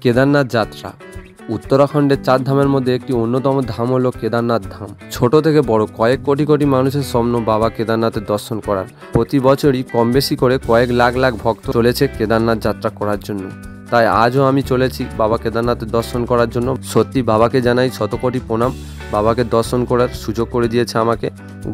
কেদারনাথ যাত্রা উত্তরাখণ্ডের 4 ধামের মধ্যে একটি অন্যতম ধাম হলো কেদারনাথ ধাম। ছোট থেকে বড় কয়েক কোটি কোটি মানুষের স্বপ্ন বাবা কেদারনাথের দর্শন করার। প্রতি বছরই কম বেশি করে কয়েক লাখ লাখ ভক্ত চলেছে কেদারনাথ যাত্রা করার জন্য। তাই আজও আমি চলেছি বাবা কেদারনাথের দর্শন করার জন্য। সত্যি বাবাকে জানাই শতকোটি প্রণাম। বাবাকে দর্শন করার সুযোগ করে দিয়েছে আমাকে।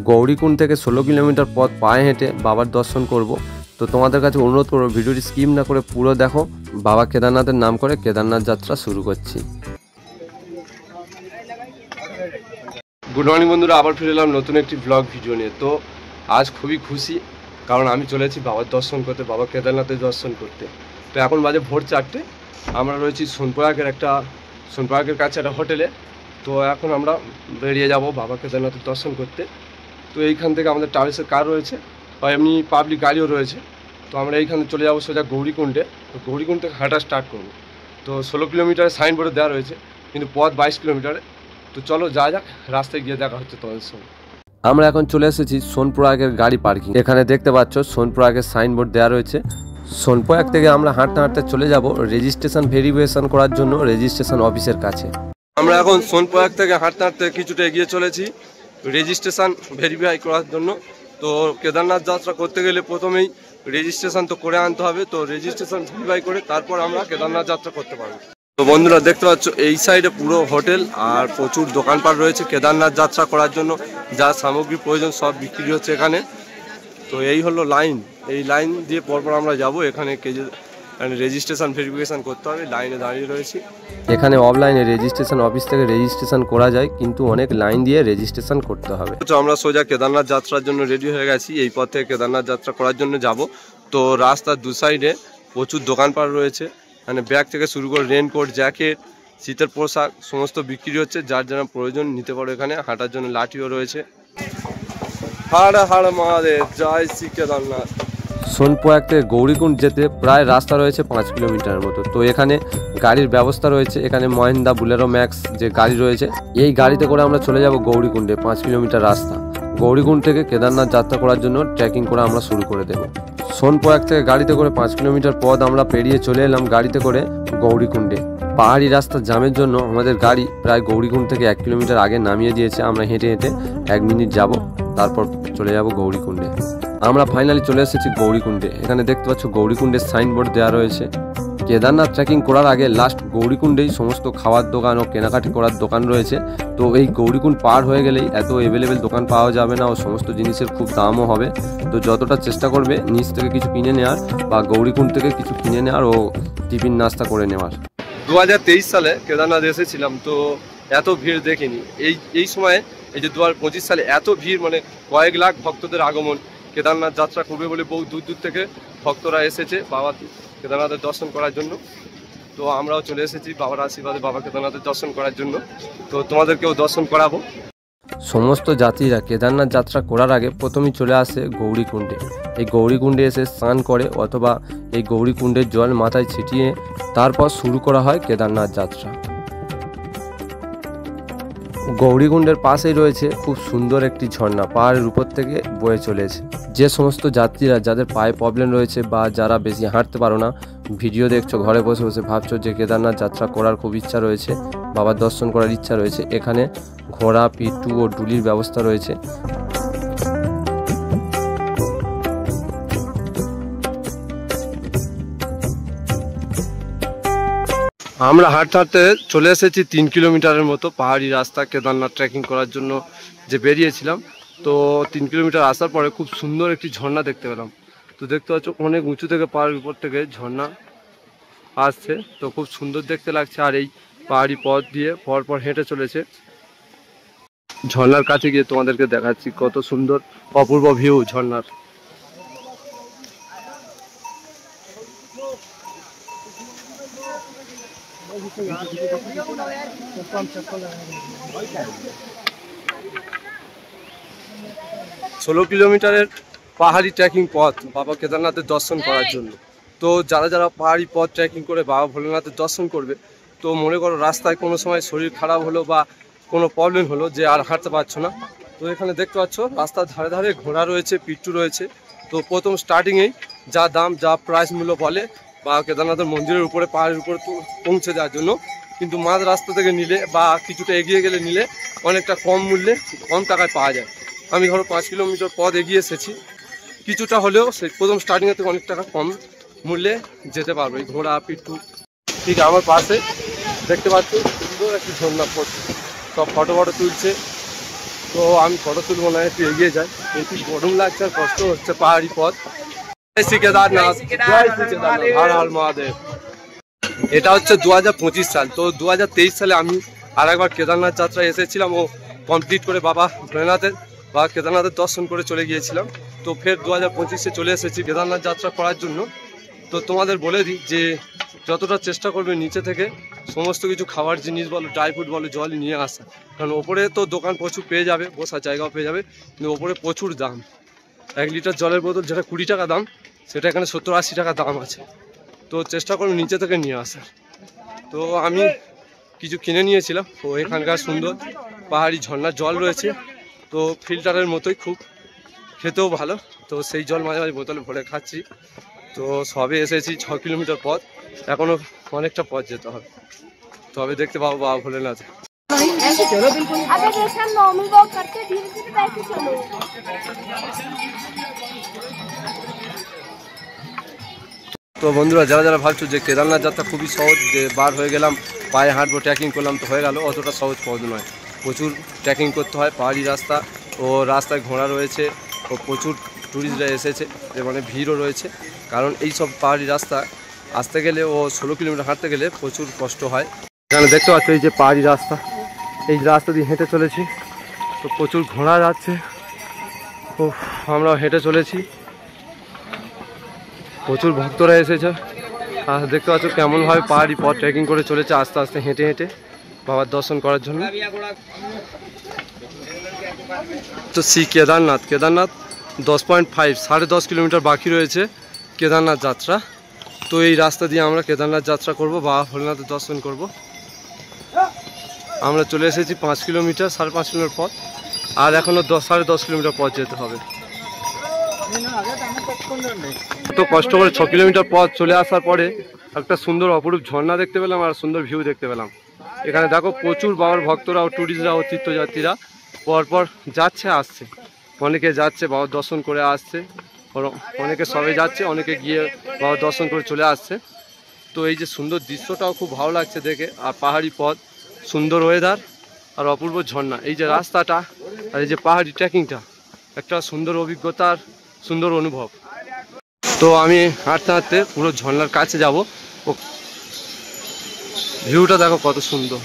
গৌরীকুণ্ড থেকে 16 কিলোমিটার পথ পায়ে হেঁটে বাবার দর্শন করব। তো তোমাদের কাছে অনুরোধ করবো ভিডিওটি স্কিপ না করে পুরো দেখো। বাবা কেদারনাথের নাম করে কেদারনাথ যাত্রা শুরু করছি। গুড মর্নিং বন্ধুরা, আবার ফিরে এলাম নতুন একটি ব্লগ ভিডিও নিয়ে। তো আজ খুবই খুশি, কারণ আমি চলেছি বাবার দর্শন করতে, বাবা কেদারনাথের দর্শন করতে। তো এখন বাজে ভোর 4টে। আমরা রয়েছি সোনপ্রয়াগের কাছে একটা হোটেলে। তো এখন আমরা বেরিয়ে যাব বাবা কেদারনাথের দর্শন করতে। তো এইখান থেকে আমাদের ট্রাভেলসের কার রয়েছে বা এমনি পাবলিক গাড়িও রয়েছে। তো আমরা এইখানে চলে যাবো সোজা গৌরীকুণ্ডে। তো গৌরীকুণ্ড থেকে হাঁটা স্টার্ট করবো। তো 16 কিলোমিটারের সাইনবোর্ডে দেওয়া রয়েছে, কিন্তু পথ 22 কিলোমিটারে। তো চলো যা যাক, রাস্তায় গিয়ে দেখা হচ্ছে তোমাদের সঙ্গে। আমরা এখন চলে এসেছি সোনপ্রয়াগের গাড়ি পার্কিং। এখানে দেখতে পাচ্ছ সোনপ্রয়াগের সাইনবোর্ড দেওয়া রয়েছে। সোনপ্রয়াগ থেকে আমরা হাঁটতে হাঁটতে চলে যাব রেজিস্ট্রেশন ভেরিফিকেশন করার জন্য রেজিস্ট্রেশন অফিসের কাছে। আমরা এখন সোনপ্রয়াগ থেকে হাঁটতে হাঁটতে কিছুটা এগিয়ে চলেছি রেজিস্ট্রেশন ভেরিফাই করার জন্য। তো কেদারনাথ যাত্রা করতে গেলে প্রথমেই রেজিস্ট্রেশন তো করে আনতে হবে। তো রেজিস্ট্রেশন ভেরিফাই করে তারপর আমরা কেদারনাথ যাত্রা করতে পারবো। তো বন্ধুরা দেখতে পাচ্ছ এই সাইডে পুরো হোটেল আর প্রচুর দোকানপাট রয়েছে। কেদারনাথ যাত্রা করার জন্য যা সামগ্রী প্রয়োজন সব বিক্রি হচ্ছে এখানে। তো এই হলো লাইন, এই লাইন দিয়ে পরপর আমরা যাব। এখানে রেজিস্ট্রেশন ভেরিফিকেশন করতে হবে, লাইনে দাঁড়িয়ে রয়েছি। এখানে অফলাইনে রেজিস্ট্রেশন অফিস থেকে রেজিস্ট্রেশন করা যায়, কিন্তু অনেক লাইন দিয়ে রেজিস্ট্রেশন করতে হবে। তো আমরা সোজা কেদারনাথ যাত্রার জন্য রেডি হয়ে গেছি। এই পথ থেকে কেদারনাথ যাত্রা করার জন্য যাব। তো রাস্তার দু সাইডে প্রচুর দোকানপাট রয়েছে। মানে ব্যাগ থেকে শুরু করে রেনকোট, জ্যাকেট, শীতের পোশাক সমস্ত বিক্রি হচ্ছে। যার যারা প্রয়োজন নিতে পারো। এখানে হাঁটার জন্য লাঠিও রয়েছে। হাড় হাড় মহাদেব, জয় শ্রী কেদারনাথ। সোনপ্রয়াগ থেকে গৌরীকুণ্ড যেতে প্রায় রাস্তা রয়েছে 5 কিলোমিটারের মতো। তো এখানে গাড়ির ব্যবস্থা রয়েছে। এখানে মহিন্দ্রা বুলেরো ম্যাক্স যে গাড়ি রয়েছে, এই গাড়িতে করে আমরা চলে যাব গৌরীকুণ্ডে। 5 কিলোমিটার রাস্তা। গৌরীকুণ্ড থেকে কেদারনাথ যাত্রা করার জন্য ট্রেকিং করে আমরা শুরু করে দেব। সোনপ্রয়াগ থেকে গাড়িতে করে 5 কিলোমিটার পথ আমরা পেরিয়ে চলে এলাম গাড়িতে করে গৌরীকুণ্ডে। পাহাড়ি রাস্তার জ্যামের জন্য আমাদের গাড়ি প্রায় গৌরীকুণ্ড থেকে 1 কিলোমিটার আগে নামিয়ে দিয়েছে। আমরা হেঁটে হেঁটে 1 মিনিট যাব, তারপর চলে যাব গৌরীকুণ্ডে। আমরা ফাইনালি চলে এসেছি গৌরীকুণ্ডে। এখানে দেখতে পাচ্ছ গৌরীকুণ্ডের সাইনবোর্ড দেওয়া রয়েছে। কেদারনাথ ট্রেকিং করার আগে লাস্ট গৌরীকুণ্ডেই সমস্ত খাওয়ার দোকান ও কেনাকাটি করার দোকান রয়েছে। তো এই গৌরীকুণ্ড পার হয়ে গেলেই এত অ্যাভেলেবেল দোকান পাওয়া যাবে না, ও সমস্ত জিনিসের খুব দামও হবে। তো যতটা চেষ্টা করবে নিচ থেকে কিছু কিনে নেওয়ার বা গৌরীকুণ্ড থেকে কিছু কিনে নেওয়ার ও টিফিন নাস্তা করে নেওয়ার। 2023 সালে কেদারনাথ এসেছিলাম, তো এত ভিড় দেখিনি। এই সময়ে এই যে 2025 সালে এত ভিড়, মানে কয়েক লাখ ভক্তদের আগমন। কেদারনাথ যাত্রা করবে বলে বহু দূর দূর থেকে ভক্তরা এসেছে বাবা কেদারনাথের দর্শন করার জন্য। তো আমরাও চলে এসেছি বাবার আশীর্বাদে বাবা কেদারনাথের দর্শন করার জন্য। তো তোমাদেরকেও দর্শন করাবো। সমস্ত যাত্রীরা কেদারনাথ যাত্রা করার আগে প্রথমেই চলে আসে গৌরীকুণ্ডে। এই গৌরীকুণ্ডে এসে স্নান করে অথবা এই গৌরীকুণ্ডের জল মাথায় ছিটিয়ে তারপর শুরু করা হয় কেদারনাথ যাত্রা। গৌরীকুণ্ডের পাশেই রয়েছে খুব সুন্দর একটি ঝর্ণা, পাহাড়ের উপর থেকে বয়ে চলেছে। যে সমস্ত যাত্রীরা যাদের পায়ে প্রবলেম রয়েছে বা যারা বেশি হাঁটতে পারো না, ভিডিও দেখছো ঘরে বসে বসে ভাবছো যে কেদারনাথ যাত্রা করার খুব ইচ্ছা রয়েছে, বাবার দর্শন করার ইচ্ছা রয়েছে, এখানে ঘোড়া, পিট্টু ও ডুলির ব্যবস্থা রয়েছে। আমরা হাঁটতে হাঁটতে চলে এসেছি 3 কিলোমিটারের মতো পাহাড়ি রাস্তা। কেদারনাথ ট্রেকিং করার জন্য যে বেরিয়েছিলাম, তো 3 কিলোমিটার আসার পরে খুব সুন্দর একটি ঝর্ণা দেখতে পেলাম। তো দেখতে পাচ্ছ অনেক উঁচু থেকে পাহাড়ের উপর থেকে ঝর্ণা আসছে। তো খুব সুন্দর দেখতে লাগছে। আর এই পাহাড়ি পথ দিয়ে পরপর হেঁটে চলেছে। ঝর্ণার কাছে গিয়ে তোমাদেরকে দেখাচ্ছি কত সুন্দর অপূর্ব ভিউ ঝর্ণার। ষোলো কিলোমিটারের পাহাড়ি ট্রেকিং পথ বাবা কেদারনাথের দর্শন করার জন্য। তো যারা যারা পাহাড়ি পথ ট্রেকিং করে বাবা ভোলেনাথের দর্শন করবে, তো মনে করো রাস্তায় কোনো সময় শরীর খারাপ হলো বা কোনো প্রবলেম হলো যে আর হাঁটতে পারছো না, তো এখানে দেখতে পাচ্ছ রাস্তার ধারে ধারে ঘোড়া রয়েছে, পিট্টু রয়েছে। তো প্রথম স্টার্টিংয়েই যা দাম যা প্রাইস মূল্য বলে বা কেদারনাথের মন্দিরের উপরে পাহাড়ের উপরে পৌঁছে যাওয়ার জন্য, কিন্তু মাঝ রাস্তা থেকে নিলে বা কিছুটা এগিয়ে গেলে নিলে অনেকটা কম মূল্যে কম টাকায় পাওয়া যায়। আমি ধরো 5 কিলোমিটার পথ এগিয়ে এসেছি, কিছুটা হলেও সেই প্রথম স্টার্টিংয়ের থেকে অনেক টাকা কম মূল্যে যেতে পারবো। এই ঘোড়া পিট্টু ঠিক আমার পাশে দেখতে পাচ্ছি সুন্দর একটি ঝর্ণা পড়ছে, সব ফটো তুলছে। তো আমি ফটো তুলবো না, একটু এগিয়ে যাই। একটু গরম লাগছে আর কষ্ট হচ্ছে, পাহাড়ি পথ। জয় শ্রী কেদারনাথ, জয় শ্রী কেদারনাথ, হর হর মহাদেব। এটা হচ্ছে 2025 সাল। তো 2023 সালে আমি আর একবার কেদারনাথ যাত্রা এসেছিলাম ও কমপ্লিট করে বাবা কেদারনাথের দর্শন করে চলে গিয়েছিলাম। তো ফের 2025-এ চলে এসেছি কেদারনাথ যাত্রা করার জন্য। তো তোমাদের বলে দিই যে যতটা চেষ্টা করবে নিচে থেকে সমস্ত কিছু খাবার জিনিস বলো, ড্রাই ফ্রুট বলো, জল নিয়ে আসা। কারণ ওপরে তো দোকান প্রচুর পেয়ে যাবে, বসার জায়গাও পেয়ে যাবে, কিন্তু ওপরে প্রচুর দাম। 1 লিটার জলের বোতল যেটা 20 টাকা দাম, সেটা এখানে 70-80 টাকা দাম আছে। তো চেষ্টা করো নিচে থেকে নিয়ে আসার। তো আমি কিছু কিনে নিয়েছিলাম। তো এখানকার সুন্দর পাহাড়ি ঝর্ণার জল রয়েছে, তো ফিল্টারের মতোই, খুব খেতেও ভালো। তো সেই জল মাঝে মাঝে বোতলে ভরে খাচ্ছি। তো সবে এসেছি 6 কিলোমিটার পথ, এখনও অনেকটা পথ যেতে হবে। তবে দেখতে পাবো বাবা ভোলেনাথ। তো বন্ধুরা, যারা যারা ভাবছো যে কেদারনাথ যাত্রা খুবই সহজ, যে বার হয়ে গেলাম পায়ে হাঁটবো, ট্রেকিং করলাম তো হয়ে গেল, অতটা সহজ পথ নয়। প্রচুর ট্রেকিং করতে হয়, পাহাড়ি রাস্তা, ও রাস্তায় ঘোড়া রয়েছে, ও প্রচুর ট্যুরিস্টরা এসেছে, যে মানে ভিড়ও রয়েছে। কারণ এই সব পাহাড়ি রাস্তা আসতে গেলে ও 16 কিলোমিটার হাঁটতে গেলে প্রচুর কষ্ট হয়। এখানে দেখতে পাচ্ছ এই যে পাহাড়ি রাস্তা, এই রাস্তা দিয়ে হেঁটে চলেছি। তো প্রচুর ঘোড়া যাচ্ছে, ও আমরাও হেঁটে চলেছি। প্রচুর ভক্তরা এসেছে, আর দেখতে পাচ্ছ কেমনভাবে পাহাড়ি পথ ট্রেকিং করে চলেছে আস্তে আস্তে হেঁটে হেঁটে বাবার দর্শন করার জন্য। তো কেদারনাথ 10.5 10.5 কিলোমিটার বাকি রয়েছে কেদারনাথ যাত্রা। তো এই রাস্তা দিয়ে আমরা কেদারনাথ যাত্রা করব, বাবা ভোলেনাথের দর্শন করব। আমরা চলে এসেছি 5 কিলোমিটার, 5.5 কিলোমিটার পথ, আর এখনও 10-10.5 কিলোমিটার পথ যেতে হবে। তো কষ্ট করে 6 কিলোমিটার পথ চলে আসার পরে একটা সুন্দর অপরূপ ঝর্ণা দেখতে পেলাম আর সুন্দর ভিউ দেখতে পেলাম। এখানে দেখো প্রচুর বাবার ভক্তরা ও ট্যুরিস্টরা ও তীর্থযাত্রীরা পরপর যাচ্ছে আসছে। অনেকে যাচ্ছে বাবার দর্শন করে আসছে, অনেকে সবে যাচ্ছে, অনেকে গিয়ে বাবার দর্শন করে চলে আসছে। তো এই যে সুন্দর দৃশ্যটাও খুব ভালো লাগছে দেখে, আর পাহাড়ি পথ, সুন্দর ওয়েদার আর অপূর্ব ঝর্ণা, এই যে রাস্তাটা আর এই যে পাহাড়ি ট্রেকিংটা, একটা সুন্দর অভিজ্ঞতার সুন্দর অনুভব। তো আমি হাঁটতে হাঁটতে পুরো ঝর্ণার কাছে যাব। ভিউটা দেখো কত সুন্দর,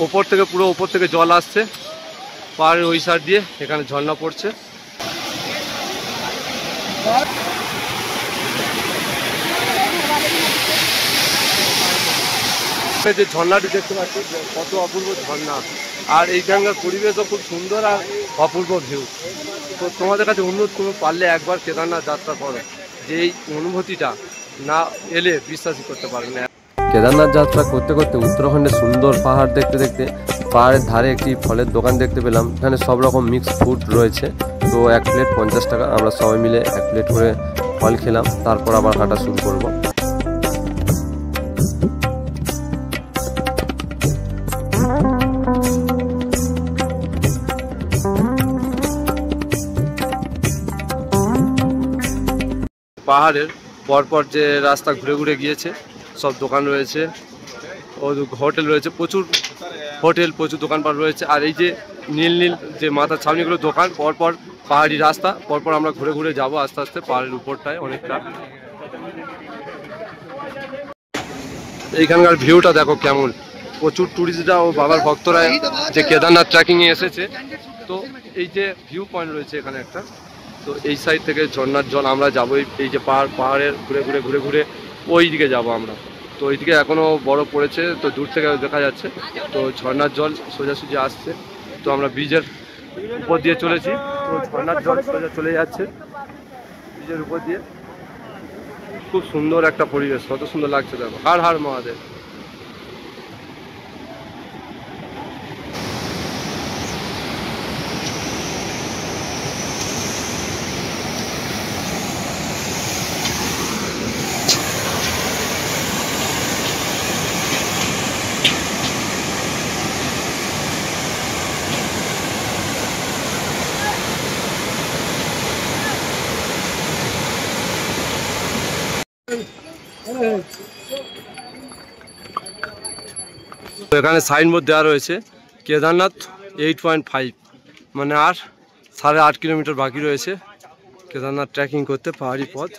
ওপর থেকে জল আসছে পাহাড়ের ওই সাইড দিয়ে, এখানে ঝর্ণা পড়ছে। যে ঝর্ণাটি দেখতে পাচ্ছি কত অপূর্ব ঝর্ণা, আর এইখানকার পরিবেশও খুব সুন্দর আর অপূর্ব ভিউ। তো তোমাদের কাছে অনুরোধ করবো, পারলে একবার কেদারনাথ যাত্রা করো, যে এই অনুভূতিটা না এলে বিশ্বাসই করতে পারবে না। কেদারনাথ যাত্রা করতে করতে উত্তরাখণ্ডের সুন্দর পাহাড় দেখতে দেখতে পাহাড়ের ধারে একটি ফলের দোকান দেখতে পেলাম। এখানে সব রকম মিক্সড ফুড রয়েছে। তো 1 প্লেট 50 টাকা, আমরা সবাই মিলে 1 প্লেট করে ফল খেলাম, তারপর আবার হাঁটা শুরু করব। পাহাড়ের পরপর যে রাস্তা ঘুরে ঘুরে গিয়েছে, সব দোকান রয়েছে, ও হোটেল রয়েছে, প্রচুর দোকানপাট রয়েছে। আর এই যে নীল নীল যে মাথার ছাউনিগুলো দোকান, পরপর পাহাড়ি রাস্তা, পরপর আমরা ঘুরে ঘুরে যাবো আস্তে আস্তে পাহাড়ের উপরটায় অনেকটা। এইখানকার ভিউটা দেখো কেমন, প্রচুর ট্যুরিস্টরা ও বাবার ভক্তরা যে কেদারনাথ ট্রেকিংয়ে এসেছে। তো এই যে ভিউ পয়েন্ট রয়েছে এখানে একটা, তো এই সাইড থেকে ঝর্ণার জল আমরা যাবো, এই যে পাহাড়ের ঘুরে ঘুরে ওই দিকে যাবো আমরা। তো ওইদিকে এখনও বরফ পড়েছে, তো দূর থেকে দেখা যাচ্ছে। তো ঝর্ণার জল সোজাসুজি আসছে। তো আমরা ব্রিজের উপর দিয়ে চলেছি, তো ঝর্ণার জল সোজা চলে যাচ্ছে ব্রিজের উপর দিয়ে। খুব সুন্দর একটা পরিবেশ, কত সুন্দর লাগছে দেখো। হর হর মহাদেব। তো এখানে সাইনবোর্ড দেওয়া রয়েছে কেদারনাথ 8.5, মানে আর 8.5 কিলোমিটার বাকি রয়েছে কেদারনাথ ট্রেকিং করতে, পাহাড়ি পথ।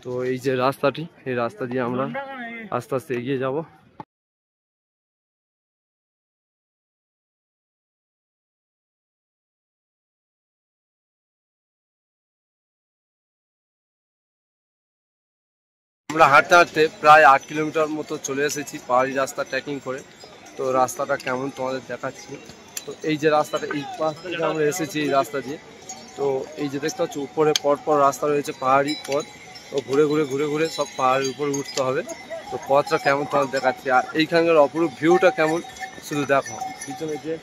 তো এই যে রাস্তাটি, এই রাস্তা দিয়ে আমরা আস্তে আস্তে এগিয়ে যাব। আমরা হাঁটতে হাঁটতে প্রায় 8 কিলোমিটার মতো চলে এসেছি পাহাড়ি রাস্তা ট্রেকিং করে। তো রাস্তাটা কেমন তোমাদের দেখাচ্ছি। তো এই যে রাস্তাটা, এই পাশ থেকে আমরা এসেছি এই রাস্তা দিয়ে। তো এই যে দেখতে পাচ্ছ উপরে পরপর রাস্তা রয়েছে পাহাড়ি পথ। তো ঘুরে ঘুরে ঘুরে ঘুরে সব পাহাড়ের উপরে উঠতে হবে। তো পথটা কেমন তোমাদের দেখাচ্ছি, আর এইখানকার অপরূপ ভিউটা কেমন শুধু দেখো। পিছনে যে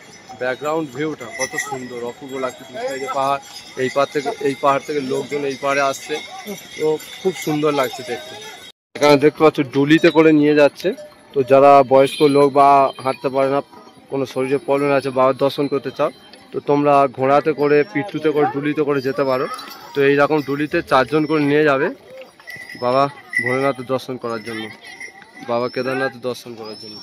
ব্যাকগ্রাউন্ড ভিউটা কত সুন্দর, অপূর্ব লাগছে। এই যে পাহাড়, এই পাহাড় থেকে লোকজন এই পাহাড়ে আসছে। তো খুব সুন্দর লাগছে দেখতে। এখানে দেখতে পাচ্ছ ডুলিতে করে নিয়ে যাচ্ছে। তো যারা বয়স্ক লোক বা হাঁটতে পারে না, কোনো শরীরে প্রবলেম আছে, বাবার দর্শন করতে চাও, তো তোমরা ঘোড়াতে করে, পিট্টুতে করে, ডুলিতে করে যেতে পারো। তো এইরকম ডুলিতে 4 জন করে নিয়ে যাবে বাবা ভোলেনাথের দর্শন করার জন্য, বাবা কেদারনাথের দর্শন করার জন্য।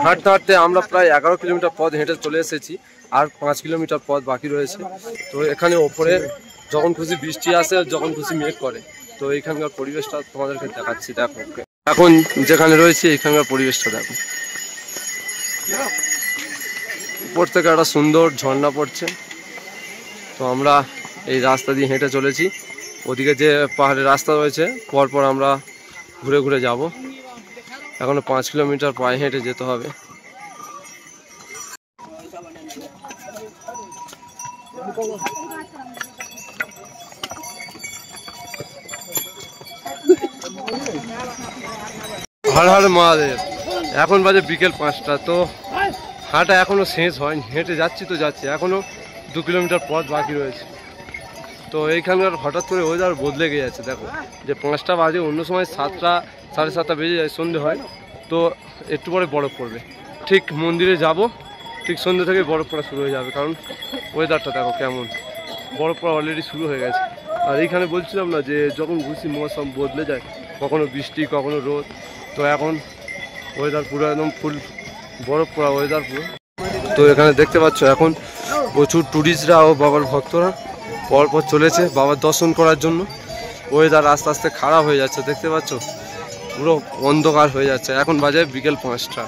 হাঁটতে হাঁটতে আমরা প্রায় 11 কিলোমিটার পথ হেঁটে চলে এসেছি, আর 5 কিলোমিটার পথ বাকি রয়েছে। তো এখানে ওপরে যখন খুশি বৃষ্টি আসে, যখন খুশি মেঘ করে। তো এইখানকার পরিবেশটা তোমাদেরকে দেখাচ্ছি। দেখো এখন যেখানে রয়েছে এইখানকার পরিবেশটা দেখো। উপর থেকে একটা সুন্দর ঝর্ণা পড়ছে। তো আমরা এই রাস্তা দিয়ে হেঁটে চলেছি। ওদিকে যে পাহাড়ের রাস্তা রয়েছে পরপর আমরা ঘুরে ঘুরে যাব। এখনো 5 কিলোমিটার পায়ে হেঁটে যেতে হবে। হর হর মহাদেব। এখন বাজে বিকেল 5টা। তো হাঁটা এখনো শেষ হয়নি, হেঁটে যাচ্ছি তো যাচ্ছি, এখনো 2 কিলোমিটার পথ বাকি রয়েছে। তো এইখানকার হঠাৎ করে ওয়েদার বদলে গিয়ে যাচ্ছে। দেখো যে 5টা বাজে, অন্য সময় 7টা 7:30 বেজে যায়, সন্ধে হয়। তো একটু পরে বরফ পড়বে। ঠিক মন্দিরে যাব, ঠিক সন্ধ্যে থেকে বরফ পড়া শুরু হয়ে যাবে, কারণ ওয়েদারটা দেখো কেমন, বরফ পড়া অলরেডি শুরু হয়ে গেছে। আর এইখানে বলছিলাম না যে যখন ঘুষি মৌসুম বদলে যায়, কখনো বৃষ্টি কখনো রোদ। তো এখন ওয়েদার পুরো একদম ফুল বরফ পড়া ওয়েদার পুরো। তো এখানে দেখতে পাচ্ছ এখন প্রচুর ট্যুরিস্টরা ও বাবার ভক্তরা পরপর চলেছে বাবার দর্শন করার জন্য। ওয়েদার আস্তে আস্তে খারাপ হয়ে যাচ্ছে, দেখতে পাচ্ছ পুরো অন্ধকার হয়ে যাচ্ছে। এখন বাজে বিকেল 5টা।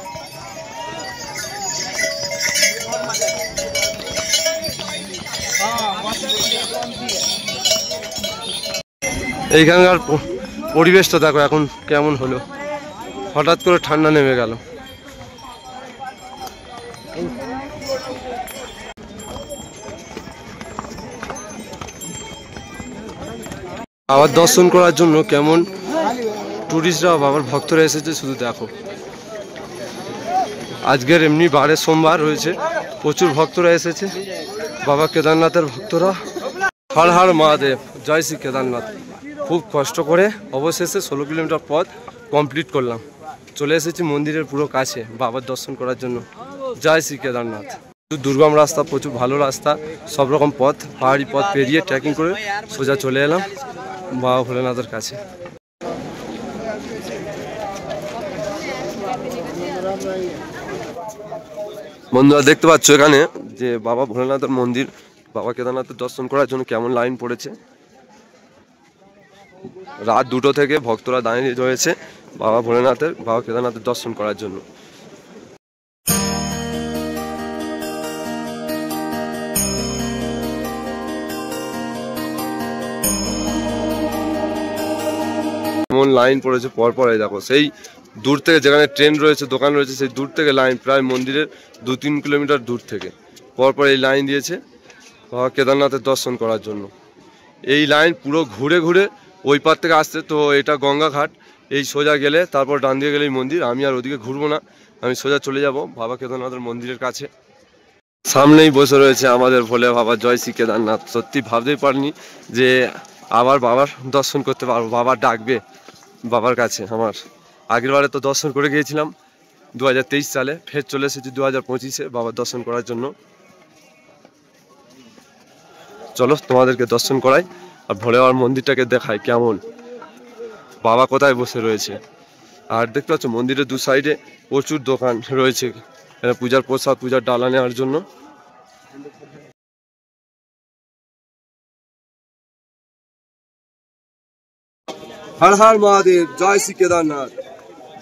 এইখানকার পরিবেশটা দেখো এখন কেমন হলো, হঠাৎ করে ঠান্ডা নেমে গেল। বাবার দর্শন করার জন্য কেমন টুরিস্টরা বাবার ভক্তরা এসেছে শুধু দেখো। আজকের এমনি বারে সোমবার রয়েছে, প্রচুর ভক্তরা এসেছে, বাবা কেদারনাথের ভক্তরা। হর হর মহাদেব, জয় শ্রী কেদারনাথ। খুব কষ্ট করে অবশেষে 16 কিলোমিটার পথ কমপ্লিট করলাম, চলে এসেছি মন্দিরের পুরো কাছে বাবার দর্শন করার জন্য। জয় শ্রী কেদারনাথ। দুর্গম রাস্তা, প্রচুর ভালো রাস্তা, সব রকম পথ, পাহাড়ি পথ পেরিয়ে ট্রেকিং করে সোজা চলে এলাম বাবা ভোলেনাথের কাছে। বন্ধুরা দেখতে পাচ্ছ এখানে যে বাবা ভোলেনাথের মন্দির, বাবা কেদারনাথের দর্শন করার জন্য কেমন লাইন পড়েছে। রাত 2টো থেকে ভক্তরা দাঁড়িয়ে রয়েছে বাবা ভোলেনাথের, বাবা কেদারনাথের দর্শন করার জন্য। কেমন লাইন পড়েছে পরপর। এই দেখো সেই দূর থেকে যেখানে ট্রেন রয়েছে, দোকান রয়েছে, সেই দূর থেকে লাইন, প্রায় মন্দিরের 2-3 কিলোমিটার দূর থেকে পরপর এই লাইন দিয়েছে বাবা কেদারনাথের দর্শন করার জন্য। এই লাইন পুরো ঘুরে ঘুরে ওই পার থেকে আসছে। তো এটা গঙ্গা ঘাট, এই সোজা গেলে তারপর ডান দিকে গেলেই মন্দির। আমি আর ওদিকে ঘুরবো না, আমি সোজা চলে যাব বাবা কেদারনাথের মন্দিরের কাছে। সামনেই বসে রয়েছে আমাদের ভোলে বাবা, জয় শ্রী কেদারনাথ। সত্যি ভাবতেই পারিনি যে আবার বাবার দর্শন করতে পারবো, বাবা ডাকবে বাবার কাছে। আমার আগের বারে তো দর্শন করে গিয়েছিলাম 2023 সালে, ফের চলে এসেছি 2025-এ বাবার দর্শন করার জন্য। চলো তোমাদেরকে দর্শন করাই আর ভোলে বাবার মন্দিরটাকে দেখাই কেমন, বাবা কোথায় বসে রয়েছে। আর দেখতে পাচ্ছ মন্দিরের দু সাইডে প্রচুর দোকান রয়েছে পূজার প্রসাদ, পূজার ডালা নেওয়ার জন্য। হর হর মহাদেব, জয় শ্রী কেদারনাথ।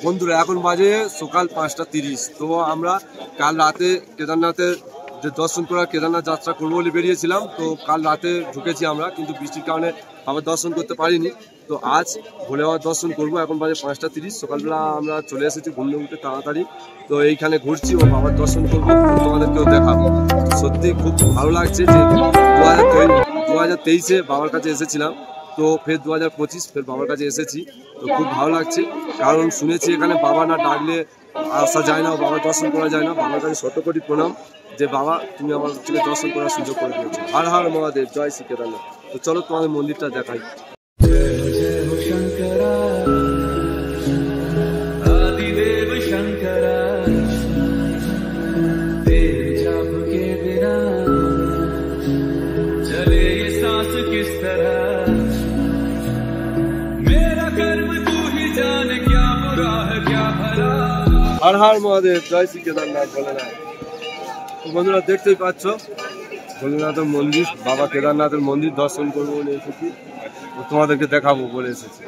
বন্ধুরা এখন বাজে সকাল 5:30। তো আমরা কাল রাতে কেদারনাথের যে দর্শন করার, কেদারনাথ যাত্রা করবো বলে বেরিয়েছিলাম। তো কাল রাতে ঢুকেছি আমরা, কিন্তু বৃষ্টির কারণে আবার দর্শন করতে পারিনি। তো আজ ভোলে বাবার দর্শন করবো। এখন বাজে 5:30, সকালবেলা আমরা চলে এসেছি ঘুম থেকে উঠে তাড়াতাড়ি। তো এইখানে ঘুরছি ও বাবার দর্শন করবো, তোমাদেরকেও দেখাবো। সত্যি খুব ভালো লাগছে যে 2023-এ বাবার কাছে এসেছিলাম, তো ফের 2025 ফের বাবার কাছে এসেছি। তো খুব ভালো লাগছে, কারণ শুনেছি এখানে বাবা না ডাকলে আসা যায় না, বাবার দর্শন করা যায় না। বাবার কাছে শত কোটি প্রণাম যে বাবা তুমি আমার থেকে দর্শন করার সুযোগ করে দিয়েছো। হর হর মহাদেব, জয় শ্রী কেদারনাথ। তো চলো তোমাদের মন্দিরটা দেখাই। হর হর মহাদেব, জয় শ্রী কেদারনাথ ভোলেনাথ। বন্ধুরা দেখতেই পাচ্ছ ভোলেনাথের মন্দির, বাবা কেদারনাথের মন্দির দর্শন করবো বলে এসেছি, তোমাদেরকে দেখাবো বলে এসেছি।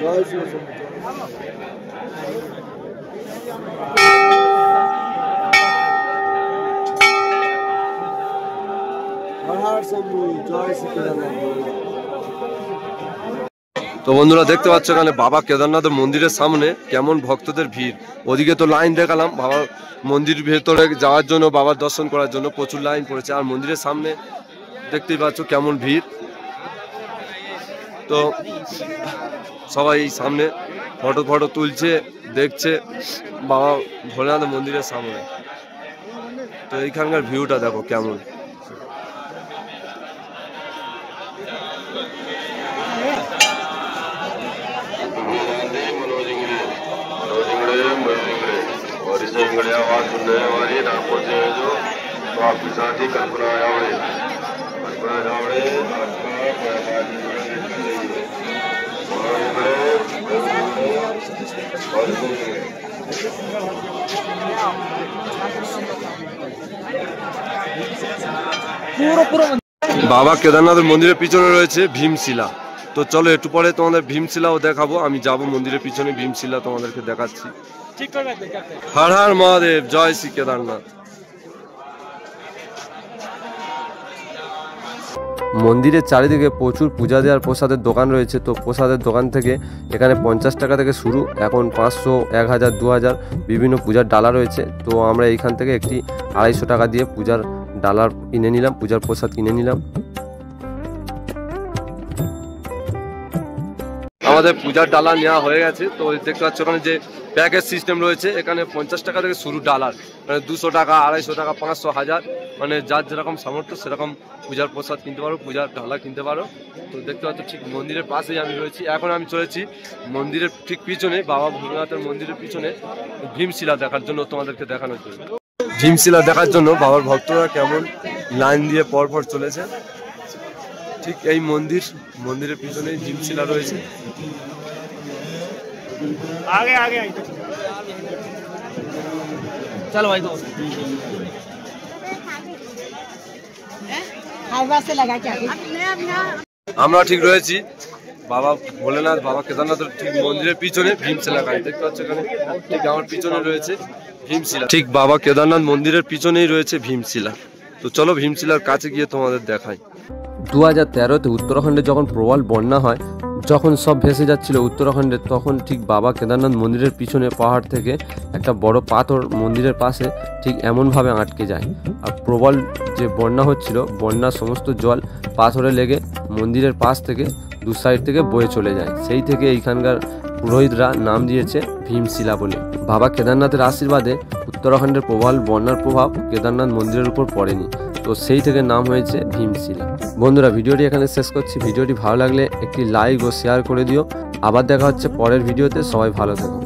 জয় শ্রী হর হর শম্ভু, জয় শ্রী কেদারনাথ। তো বন্ধুরা দেখতে পাচ্ছ এখানে বাবা কেদারনাথের মন্দিরের সামনে কেমন ভক্তদের ভিড়। ওদিকে তো লাইন দেখালাম, বাবার মন্দির ভেতরে যাওয়ার জন্য, বাবার দর্শন করার জন্য প্রচুর লাইন পড়েছে। আর মন্দিরের সামনে দেখতেই পাচ্ছ কেমন ভিড়। তো সবাই সামনে ফটো তুলছে, দেখছে বাবা ভোলেনাথের মন্দিরের সামনে। তো এইখানকার ভিউটা দেখো কেমন। और इसे इंगड़े आवाज सुनने वाली नागपुर से है जो, तो आपके साथ ही कल्पना जावड़े বাবা কেদারনাথের মন্দিরের পিছনে রয়েছে ভীমশিলা। তো চলো একটু পরে তোমাদের ভীমশিলাও দেখাবো। আমি যাব মন্দিরের পিছনে, ভীমশিলা তোমাদেরকে দেখাচ্ছি। হর হর মহাদেব, জয় শ্রী কেদারনাথ। মন্দিরের চারিদিকে প্রচুর পূজা দেওয়ার প্রসাদের দোকান রয়েছে। তো প্রসাদের দোকান থেকে এখানে 50 টাকা থেকে শুরু, এখন 500, 1000, 2000 বিভিন্ন পূজার ডালা রয়েছে। তো আমরা এইখান থেকে একটি 250 টাকা দিয়ে পূজার ডালার কিনে নিলাম, পূজার প্রসাদ কিনে নিলাম। আমাদের পূজার ডালা নেওয়া হয়ে গেছে। তো দেখতে পাচ্ছ ওখানে যে প্যাকেজ সিস্টেম রয়েছে, এখানে 50 টাকা থেকে শুরু ডালার, মানে 200 টাকা, 250 টাকা, 500, 1000, মানে যার যেরকম সামর্থ্য সেরকম পূজার প্রসাদ কিনতে পারো, পূজার ডালা কিনতে পারো। তো দেখতে পাচ্ছ ঠিক মন্দিরের পাশেই আমি রয়েছি। এখন আমি চলেছি মন্দিরের ঠিক পিছনে, বাবা ভোলেনাথের মন্দিরের পিছনে ভীমশিলা দেখার জন্য, তোমাদেরকে দেখানোর জন্য। ভীমশিলা দেখার জন্য বাবার ভক্তরা কেমন লাইন দিয়ে পরপর চলেছে। ঠিক এই মন্দিরের পিছনেই ভীমশিলা রয়েছে। आगे आगे चलो भाई दोस्त আমরা ঠিক রয়েছি বাবা ভোলেনাথ, বাবা কেদারনাথের ঠিক মন্দিরের পিছনে ভীমশিলা গাড়ি দেখতে পাচ্ছ। এখানে ঠিক আমার পিছনে রয়েছে ভীমশিলা, ঠিক বাবা কেদারনাথ মন্দিরের পিছনেই রয়েছে ভীমশিলা। তো চলো ভীমশিলার কাছে গিয়ে তোমাদের দেখাই। 2013-তে উত্তরাখণ্ডে যখন প্রবল বন্যা হয়, যখন সব ভেসে যাচ্ছিল উত্তরাখণ্ডে, তখন ঠিক বাবা কেদারনাথ মন্দিরের পিছনে পাহাড় থেকে একটা বড় পাথর মন্দিরের পাশে ঠিক এমনভাবে আটকে যায়। আর প্রবল যে বন্যা হচ্ছিল, বন্যার সমস্ত জল পাথরে লেগে মন্দিরের পাশ থেকে দু সাইড থেকে বয়ে চলে যায়। সেই থেকে এইখানকার পুরোহিতরা নাম দিয়েছে ভীমশিলা বলে। বাবা কেদারনাথের আশীর্বাদে উত্তরাখণ্ডের প্রবল বন্যার প্রভাব কেদারনাথ মন্দিরের উপর পড়েনি, তো সেই থেকে নাম হয়েছে ভীমশিলা। বন্ধুরা, ভিডিওটি এখানে শেষ করছি। ভিডিওটি ভালো লাগলে একটি লাইক ও শেয়ার করে দিও। আবার দেখা হচ্ছে পরের ভিডিওতে। সবাই ভালো থেকো।